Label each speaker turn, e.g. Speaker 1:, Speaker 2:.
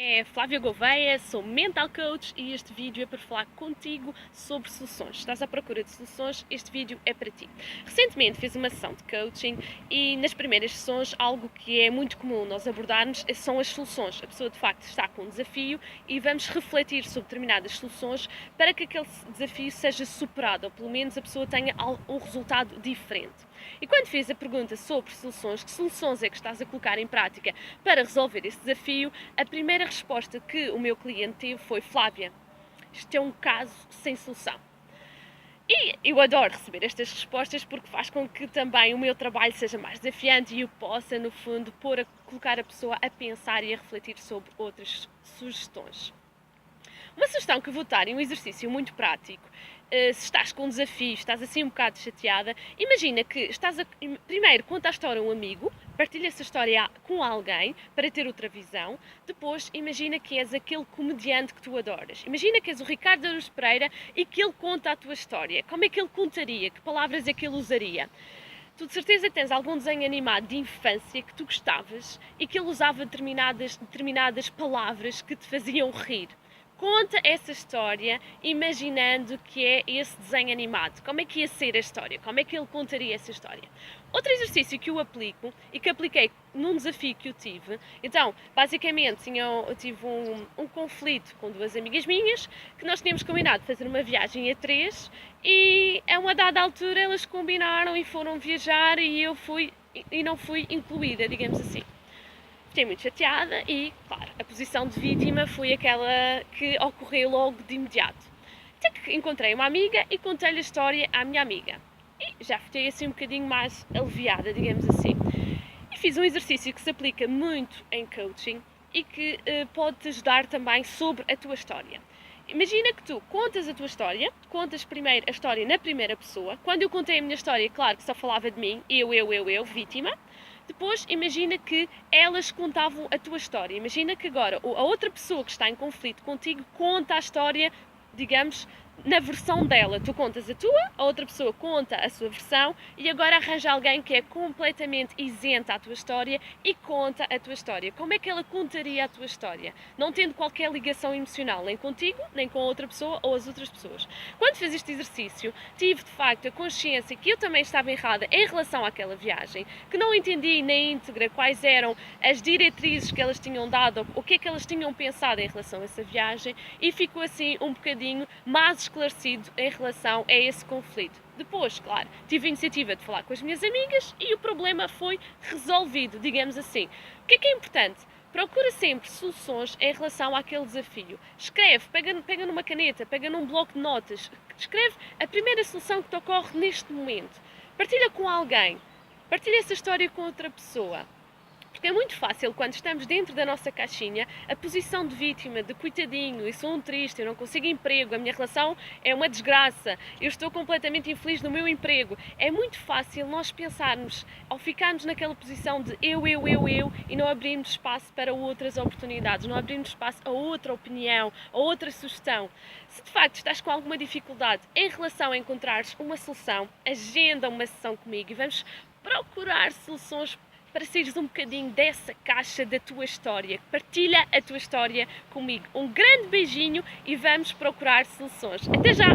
Speaker 1: É Flávia Gouveia, sou Mental Coach e este vídeo é para falar contigo sobre soluções. Se estás à procura de soluções, este vídeo é para ti. Recentemente fiz uma sessão de coaching e nas primeiras sessões algo que é muito comum nós abordarmos são as soluções. A pessoa de facto está com um desafio e vamos refletir sobre determinadas soluções para que aquele desafio seja superado ou pelo menos a pessoa tenha um resultado diferente. E quando fiz a pergunta sobre soluções, que soluções é que estás a colocar em prática para resolver esse desafio, a primeira resposta que o meu cliente teve foi: Flávia, isto é um caso sem solução. E eu adoro receber estas respostas porque faz com que também o meu trabalho seja mais desafiante e eu possa, no fundo, colocar a pessoa a pensar e a refletir sobre outras sugestões. Uma sugestão que vou dar em um exercício muito prático, se estás com um desafio, estás assim um bocado chateada, imagina que primeiro conta a história a um amigo, partilha essa história com alguém para ter outra visão. Depois imagina que és aquele comediante que tu adoras. Imagina que és o Ricardo Araújo Pereira e que ele conta a tua história. Como é que ele contaria? Que palavras é que ele usaria? Tu de certeza que tens algum desenho animado de infância que tu gostavas e que ele usava determinadas palavras que te faziam rir. Conta essa história imaginando que é esse desenho animado. Como é que ia ser a história? Como é que ele contaria essa história? Outro exercício que eu aplico e que apliquei num desafio que eu tive, então, basicamente, eu tive um conflito com duas amigas minhas, que nós tínhamos combinado fazer uma viagem a três e a uma dada altura elas combinaram e foram viajar e eu não fui incluída, digamos assim. Fiquei muito chateada e, claro, a posição de vítima foi aquela que ocorreu logo de imediato. Até que encontrei uma amiga e contei-lhe a história à minha amiga. E já fiquei assim um bocadinho mais aliviada, digamos assim. E fiz um exercício que se aplica muito em coaching e que pode-te ajudar também sobre a tua história. Imagina que tu contas a tua história, contas primeiro a história na primeira pessoa. Quando eu contei a minha história, claro que só falava de mim, eu, vítima. Depois, imagina que elas contavam a tua história. Imagina que agora a outra pessoa que está em conflito contigo conta a história, digamos, na versão dela. Tu contas a tua, a outra pessoa conta a sua versão e agora arranja alguém que é completamente isenta à tua história e conta a tua história. Como é que ela contaria a tua história? Não tendo qualquer ligação emocional, nem contigo, nem com a outra pessoa ou as outras pessoas. Quando fiz este exercício, tive de facto a consciência que eu também estava errada em relação àquela viagem, que não entendi na íntegra quais eram as diretrizes que elas tinham dado, o que é que elas tinham pensado em relação a essa viagem e ficou assim um bocadinho mais esclarecido em relação a esse conflito. Depois, claro, tive a iniciativa de falar com as minhas amigas e o problema foi resolvido, digamos assim. O que é importante? Procura sempre soluções em relação àquele desafio. Escreve, pega numa caneta, pega num bloco de notas, escreve a primeira solução que te ocorre neste momento. Partilha com alguém, partilha essa história com outra pessoa. Porque é muito fácil, quando estamos dentro da nossa caixinha, a posição de vítima, de coitadinho, eu sou um triste, eu não consigo emprego, a minha relação é uma desgraça, eu estou completamente infeliz no meu emprego. É muito fácil nós pensarmos, ao ficarmos naquela posição de eu, e não abrirmos espaço para outras oportunidades, não abrirmos espaço a outra opinião, a outra sugestão. Se de facto estás com alguma dificuldade em relação a encontrares uma solução, agenda uma sessão comigo e vamos procurar soluções para saíres um bocadinho dessa caixa da tua história. Partilha a tua história comigo. Um grande beijinho e vamos procurar soluções. Até já!